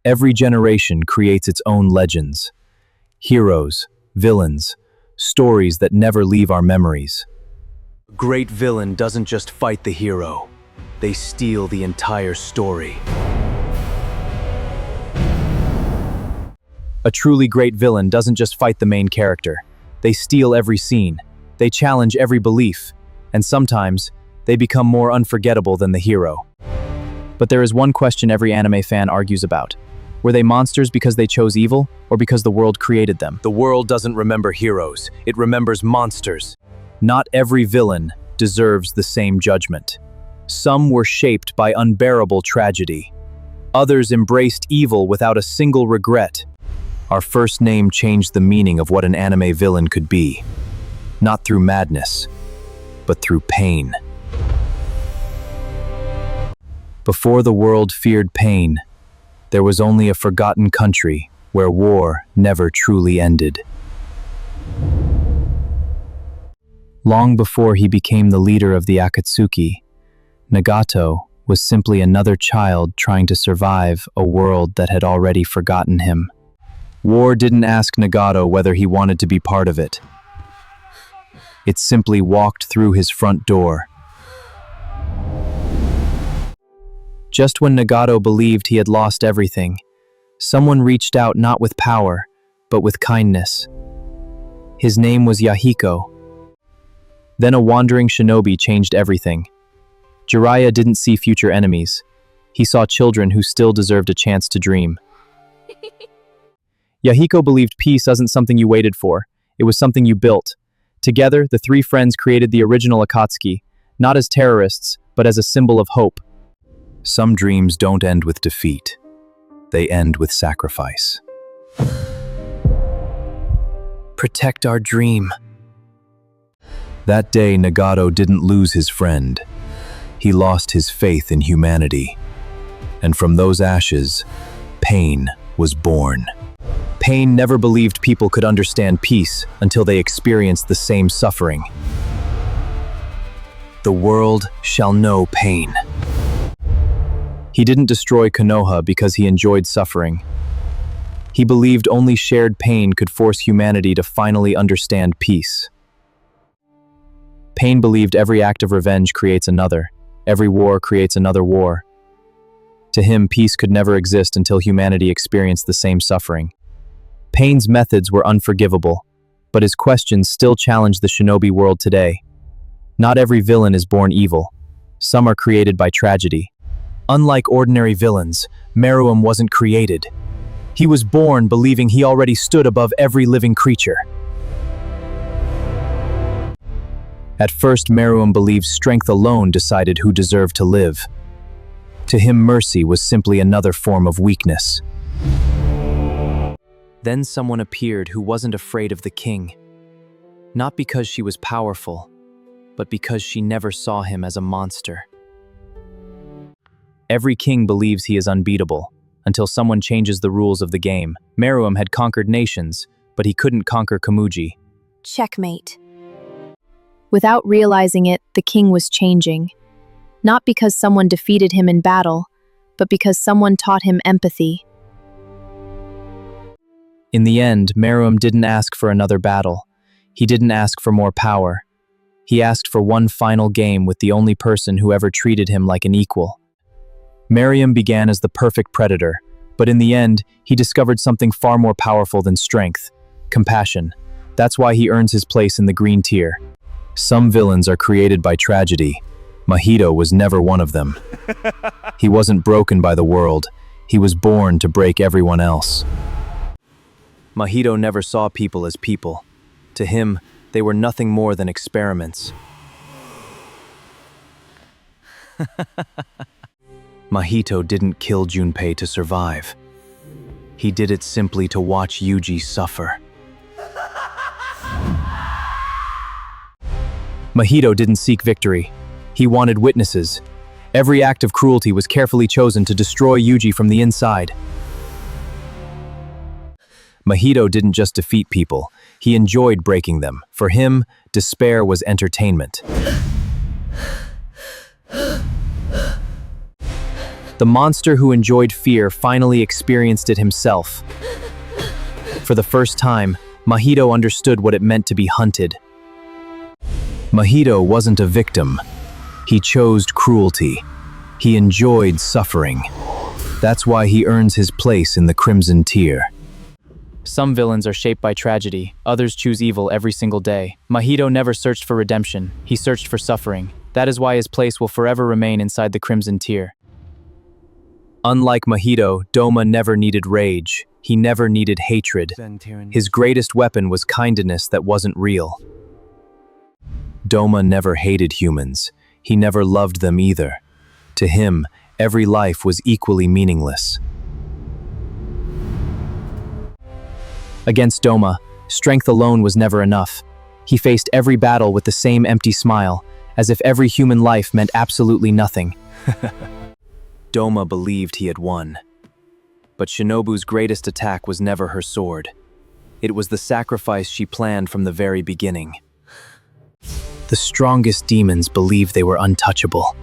Every generation creates its own legends. Heroes, villains, stories that never leave our memories. A great villain doesn't just fight the hero. They steal the entire story. A truly great villain doesn't just fight the main character. They steal every scene. They challenge every belief. And sometimes, they become more unforgettable than the hero. But there is one question every anime fan argues about. Were they monsters because they chose evil, or because the world created them? The world doesn't remember heroes. It remembers monsters. Not every villain deserves the same judgment. Some were shaped by unbearable tragedy. Others embraced evil without a single regret. Our first name changed the meaning of what an anime villain could be. Not through madness, but through pain. Before the world feared pain, there was only a forgotten country where war never truly ended. Long before he became the leader of the Akatsuki, Nagato was simply another child trying to survive a world that had already forgotten him. War didn't ask Nagato whether he wanted to be part of it. It simply walked through his front door. Just when Nagato believed he had lost everything, someone reached out not with power, but with kindness. His name was Yahiko. Then a wandering shinobi changed everything. Jiraiya didn't see future enemies. He saw children who still deserved a chance to dream. Yahiko believed peace wasn't something you waited for. It was something you built. Together, the three friends created the original Akatsuki, not as terrorists, but as a symbol of hope. Some dreams don't end with defeat. They end with sacrifice. Protect our dream. That day, Nagato didn't lose his friend. He lost his faith in humanity. And from those ashes, Pain was born. Pain never believed people could understand peace until they experienced the same suffering. The world shall know pain. He didn't destroy Konoha because he enjoyed suffering. He believed only shared pain could force humanity to finally understand peace. Pain believed every act of revenge creates another. Every war creates another war. To him, peace could never exist until humanity experienced the same suffering. Pain's methods were unforgivable, but his questions still challenge the shinobi world today. Not every villain is born evil. Some are created by tragedy. Unlike ordinary villains, Meruem wasn't created. He was born believing he already stood above every living creature. At first, Meruem believed strength alone decided who deserved to live. To him, mercy was simply another form of weakness. Then someone appeared who wasn't afraid of the king. Not because she was powerful, but because she never saw him as a monster. Every king believes he is unbeatable, until someone changes the rules of the game. Meruem had conquered nations, but he couldn't conquer Kamuji. Checkmate. Without realizing it, the king was changing. Not because someone defeated him in battle, but because someone taught him empathy. In the end, Meruem didn't ask for another battle. He didn't ask for more power. He asked for one final game with the only person who ever treated him like an equal. Meruem began as the perfect predator, but in the end, he discovered something far more powerful than strength: compassion. That's why he earns his place in the green tier. Some villains are created by tragedy. Mahito was never one of them. He wasn't broken by the world. He was born to break everyone else. Mahito never saw people as people. To him, they were nothing more than experiments. Mahito didn't kill Junpei to survive. He did it simply to watch Yuji suffer. Mahito didn't seek victory. He wanted witnesses. Every act of cruelty was carefully chosen to destroy Yuji from the inside. Mahito didn't just defeat people. He enjoyed breaking them. For him, despair was entertainment. The monster who enjoyed fear finally experienced it himself. For the first time, Mahito understood what it meant to be hunted. Mahito wasn't a victim. He chose cruelty. He enjoyed suffering. That's why he earns his place in the Crimson Tier. Some villains are shaped by tragedy, others choose evil every single day. Mahito never searched for redemption, he searched for suffering. That is why his place will forever remain inside the Crimson Tier. Unlike Mahito, Doma never needed rage. He never needed hatred. His greatest weapon was kindness that wasn't real. Doma never hated humans. He never loved them either. To him, every life was equally meaningless. Against Doma, strength alone was never enough. He faced every battle with the same empty smile, as if every human life meant absolutely nothing. Doma believed he had won. But Shinobu's greatest attack was never her sword. It was the sacrifice she planned from the very beginning. The strongest demons believed they were untouchable.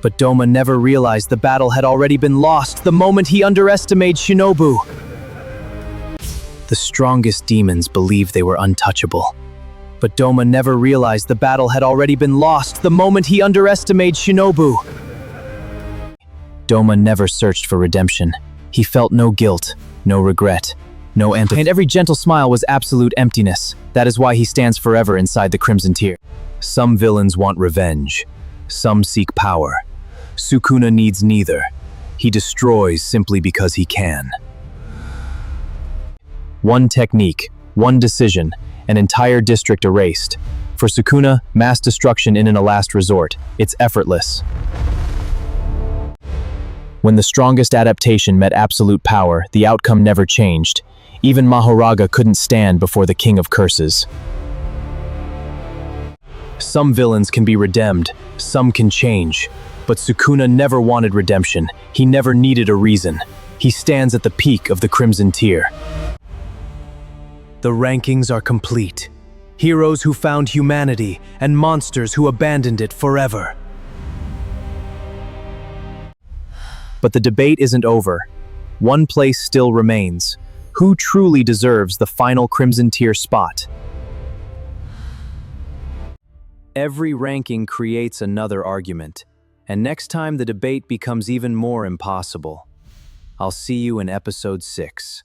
But Doma never realized the battle had already been lost the moment he underestimated Shinobu. The strongest demons believed they were untouchable. But Doma never realized the battle had already been lost the moment he underestimated Shinobu. Doma never searched for redemption. He felt no guilt, no regret, no empathy. And every gentle smile was absolute emptiness. That is why he stands forever inside the Crimson Tier. Some villains want revenge. Some seek power. Sukuna needs neither. He destroys simply because he can. One technique, one decision, an entire district erased. For Sukuna, mass destruction in a last resort. It's effortless. When the strongest adaptation met absolute power, the outcome never changed. Even Mahoraga couldn't stand before the King of Curses. Some villains can be redeemed, some can change. But Sukuna never wanted redemption. He never needed a reason. He stands at the peak of the Crimson Tier. The rankings are complete. Heroes who found humanity and monsters who abandoned it forever. But the debate isn't over. One place still remains. Who truly deserves the final Crimson Tier spot? Every ranking creates another argument, and next time the debate becomes even more impossible. I'll see you in episode 6.